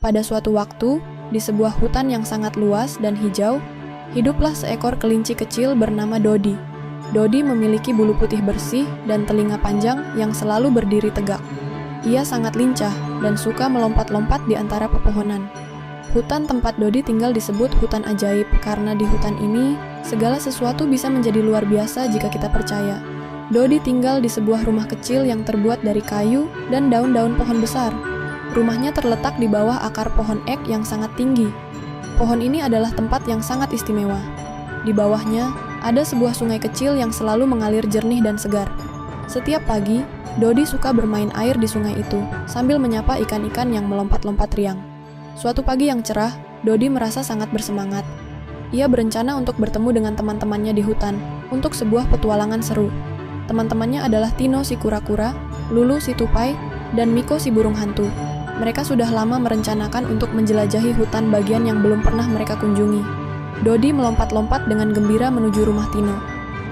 Pada suatu waktu, di sebuah hutan yang sangat luas dan hijau, hiduplah seekor kelinci kecil bernama Dodi. Dodi memiliki bulu putih bersih dan telinga panjang yang selalu berdiri tegak. Ia sangat lincah dan suka melompat-lompat di antara pepohonan. Hutan tempat Dodi tinggal disebut hutan ajaib karena di hutan ini, segala sesuatu bisa menjadi luar biasa jika kita percaya. Dodi tinggal di sebuah rumah kecil yang terbuat dari kayu dan daun-daun pohon besar. Rumahnya terletak di bawah akar pohon ek yang sangat tinggi. Pohon ini adalah tempat yang sangat istimewa. Di bawahnya, ada sebuah sungai kecil yang selalu mengalir jernih dan segar. Setiap pagi, Dodi suka bermain air di sungai itu, sambil menyapa ikan-ikan yang melompat-lompat riang. Suatu pagi yang cerah, Dodi merasa sangat bersemangat. Ia berencana untuk bertemu dengan teman-temannya di hutan, untuk sebuah petualangan seru. Teman-temannya adalah Tino si kura-kura, Lulu si tupai, dan Miko si burung hantu. Mereka sudah lama merencanakan untuk menjelajahi hutan bagian yang belum pernah mereka kunjungi. Dodi melompat-lompat dengan gembira menuju rumah Tino.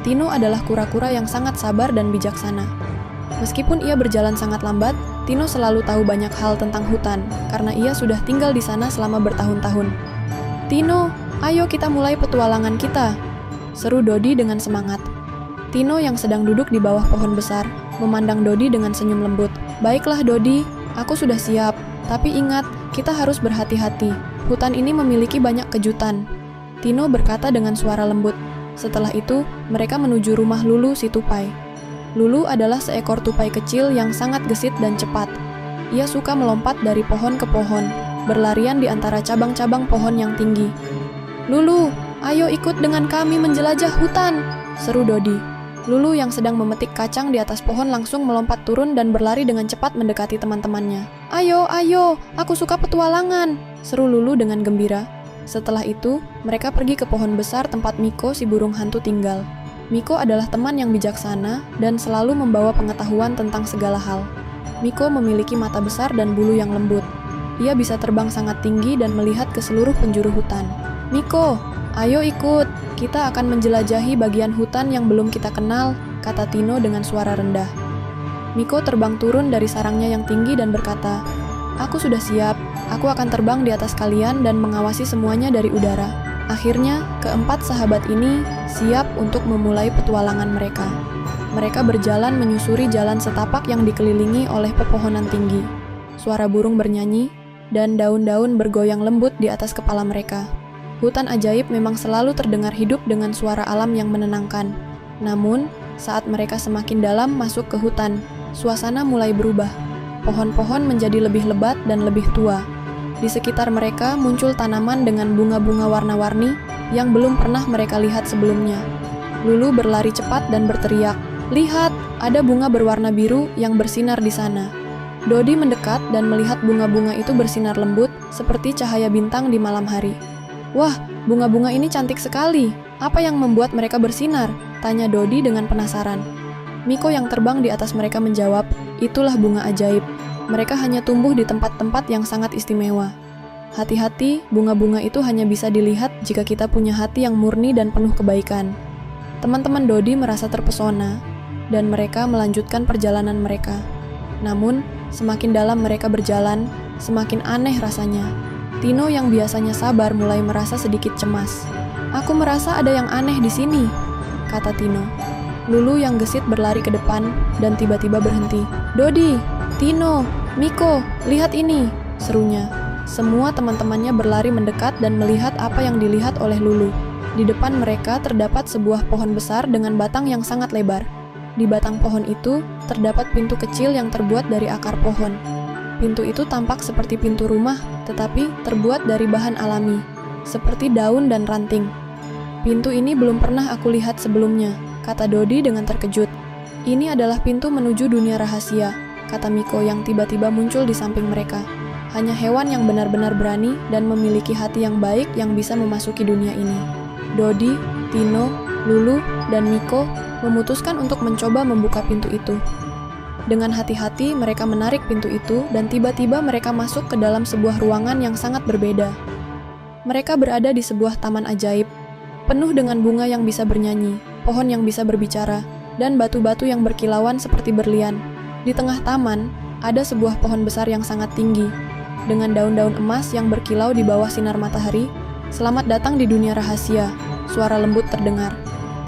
Tino adalah kura-kura yang sangat sabar dan bijaksana. Meskipun ia berjalan sangat lambat, Tino selalu tahu banyak hal tentang hutan, karena ia sudah tinggal di sana selama bertahun-tahun. "Tino, ayo kita mulai petualangan kita," seru Dodi dengan semangat. Tino yang sedang duduk di bawah pohon besar, memandang Dodi dengan senyum lembut. "Baiklah Dodi, aku sudah siap, tapi ingat, kita harus berhati-hati. Hutan ini memiliki banyak kejutan," Tino berkata dengan suara lembut. Setelah itu, mereka menuju rumah Lulu si tupai. Lulu adalah seekor tupai kecil yang sangat gesit dan cepat. Ia suka melompat dari pohon ke pohon, berlarian di antara cabang-cabang pohon yang tinggi. "Lulu, ayo ikut dengan kami menjelajah hutan," seru Dodi. Lulu yang sedang memetik kacang di atas pohon langsung melompat turun dan berlari dengan cepat mendekati teman-temannya. "Ayo, ayo, aku suka petualangan," seru Lulu dengan gembira. Setelah itu, mereka pergi ke pohon besar tempat Miko si burung hantu tinggal. Miko adalah teman yang bijaksana dan selalu membawa pengetahuan tentang segala hal. Miko memiliki mata besar dan bulu yang lembut. Ia bisa terbang sangat tinggi dan melihat ke seluruh penjuru hutan. "Miko, ayo ikut. Kita akan menjelajahi bagian hutan yang belum kita kenal," kata Tino dengan suara rendah. Miko terbang turun dari sarangnya yang tinggi dan berkata, "Aku sudah siap. Aku akan terbang di atas kalian dan mengawasi semuanya dari udara." Akhirnya, keempat sahabat ini siap untuk memulai petualangan mereka. Mereka berjalan menyusuri jalan setapak yang dikelilingi oleh pepohonan tinggi. Suara burung bernyanyi, dan daun-daun bergoyang lembut di atas kepala mereka. Hutan ajaib memang selalu terdengar hidup dengan suara alam yang menenangkan. Namun, saat mereka semakin dalam masuk ke hutan, suasana mulai berubah. Pohon-pohon menjadi lebih lebat dan lebih tua. Di sekitar mereka muncul tanaman dengan bunga-bunga warna-warni yang belum pernah mereka lihat sebelumnya. Lulu berlari cepat dan berteriak, "Lihat, ada bunga berwarna biru yang bersinar di sana." Dodi mendekat dan melihat bunga-bunga itu bersinar lembut seperti cahaya bintang di malam hari. "Wah, bunga-bunga ini cantik sekali. Apa yang membuat mereka bersinar?" tanya Dodi dengan penasaran. Miko yang terbang di atas mereka menjawab, "Itulah bunga ajaib. Mereka hanya tumbuh di tempat-tempat yang sangat istimewa. Hati-hati, bunga-bunga itu hanya bisa dilihat jika kita punya hati yang murni dan penuh kebaikan." Teman-teman Dodi merasa terpesona, dan mereka melanjutkan perjalanan mereka. Namun, semakin dalam mereka berjalan, semakin aneh rasanya. Tino yang biasanya sabar mulai merasa sedikit cemas. "Aku merasa ada yang aneh di sini," kata Tino. Lulu yang gesit berlari ke depan dan tiba-tiba berhenti. "Dodi, Tino, Miko, lihat ini," serunya. Semua teman-temannya berlari mendekat dan melihat apa yang dilihat oleh Lulu. Di depan mereka terdapat sebuah pohon besar dengan batang yang sangat lebar. Di batang pohon itu terdapat pintu kecil yang terbuat dari akar pohon. Pintu itu tampak seperti pintu rumah, tetapi terbuat dari bahan alami, seperti daun dan ranting. "Pintu ini belum pernah aku lihat sebelumnya," kata Dodi dengan terkejut. "Ini adalah pintu menuju dunia rahasia," kata Miko yang tiba-tiba muncul di samping mereka. "Hanya hewan yang benar-benar berani dan memiliki hati yang baik yang bisa memasuki dunia ini." Dodi, Tino, Lulu, dan Miko memutuskan untuk mencoba membuka pintu itu. Dengan hati-hati mereka menarik pintu itu dan tiba-tiba mereka masuk ke dalam sebuah ruangan yang sangat berbeda. Mereka berada di sebuah taman ajaib, penuh dengan bunga yang bisa bernyanyi, pohon yang bisa berbicara, dan batu-batu yang berkilauan seperti berlian. Di tengah taman, ada sebuah pohon besar yang sangat tinggi. dengan daun-daun emas yang berkilau di bawah sinar matahari. "Selamat datang di dunia rahasia," suara lembut terdengar.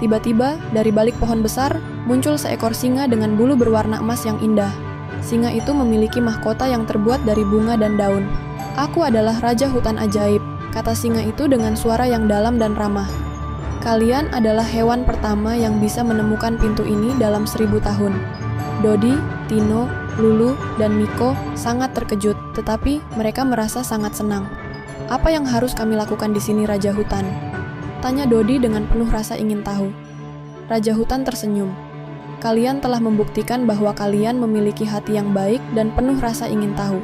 Tiba-tiba, dari balik pohon besar, muncul seekor singa dengan bulu berwarna emas yang indah. Singa itu memiliki mahkota yang terbuat dari bunga dan daun. "Aku adalah Raja Hutan Ajaib," kata singa itu dengan suara yang dalam dan ramah. "Kalian adalah hewan pertama yang bisa menemukan pintu ini dalam 1000 tahun." Dodi, Tino, Lulu, dan Miko sangat terkejut, tetapi mereka merasa sangat senang. "Apa yang harus kami lakukan di sini, Raja Hutan?" tanya Dodi dengan penuh rasa ingin tahu. Raja Hutan tersenyum. "Kalian telah membuktikan bahwa kalian memiliki hati yang baik dan penuh rasa ingin tahu.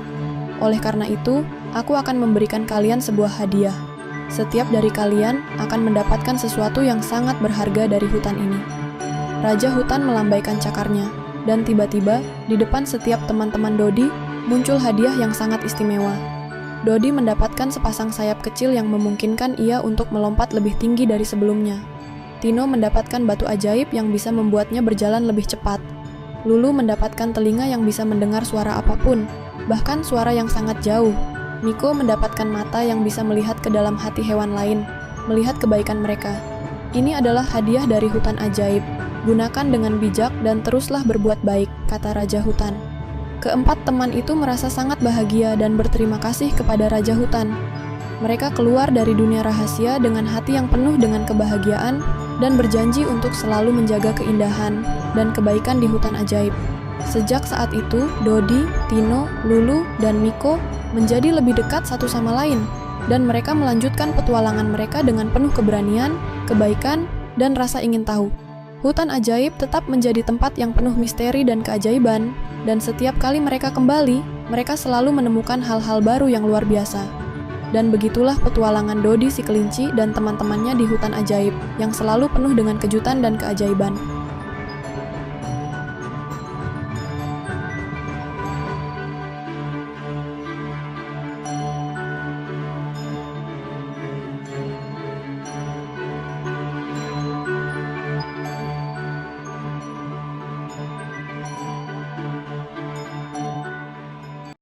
Oleh karena itu, aku akan memberikan kalian sebuah hadiah. Setiap dari kalian akan mendapatkan sesuatu yang sangat berharga dari hutan ini." Raja Hutan melambaikan cakarnya, dan tiba-tiba di depan setiap teman-teman Dodi muncul hadiah yang sangat istimewa. Dodi mendapatkan sepasang sayap kecil yang memungkinkan ia untuk melompat lebih tinggi dari sebelumnya. Tino mendapatkan batu ajaib yang bisa membuatnya berjalan lebih cepat. Lulu mendapatkan telinga yang bisa mendengar suara apapun, bahkan suara yang sangat jauh. Miko mendapatkan mata yang bisa melihat ke dalam hati hewan lain, melihat kebaikan mereka. "Ini adalah hadiah dari hutan ajaib. Gunakan dengan bijak dan teruslah berbuat baik," kata Raja Hutan. Keempat teman itu merasa sangat bahagia dan berterima kasih kepada Raja Hutan. Mereka keluar dari dunia rahasia dengan hati yang penuh dengan kebahagiaan dan berjanji untuk selalu menjaga keindahan dan kebaikan di hutan ajaib. Sejak saat itu, Dodi, Tino, Lulu, dan Miko menjadi lebih dekat satu sama lain, dan mereka melanjutkan petualangan mereka dengan penuh keberanian, kebaikan, dan rasa ingin tahu. Hutan ajaib tetap menjadi tempat yang penuh misteri dan keajaiban, dan setiap kali mereka kembali, mereka selalu menemukan hal-hal baru yang luar biasa. Dan begitulah petualangan Dodi si kelinci dan teman-temannya di hutan ajaib, yang selalu penuh dengan kejutan dan keajaiban.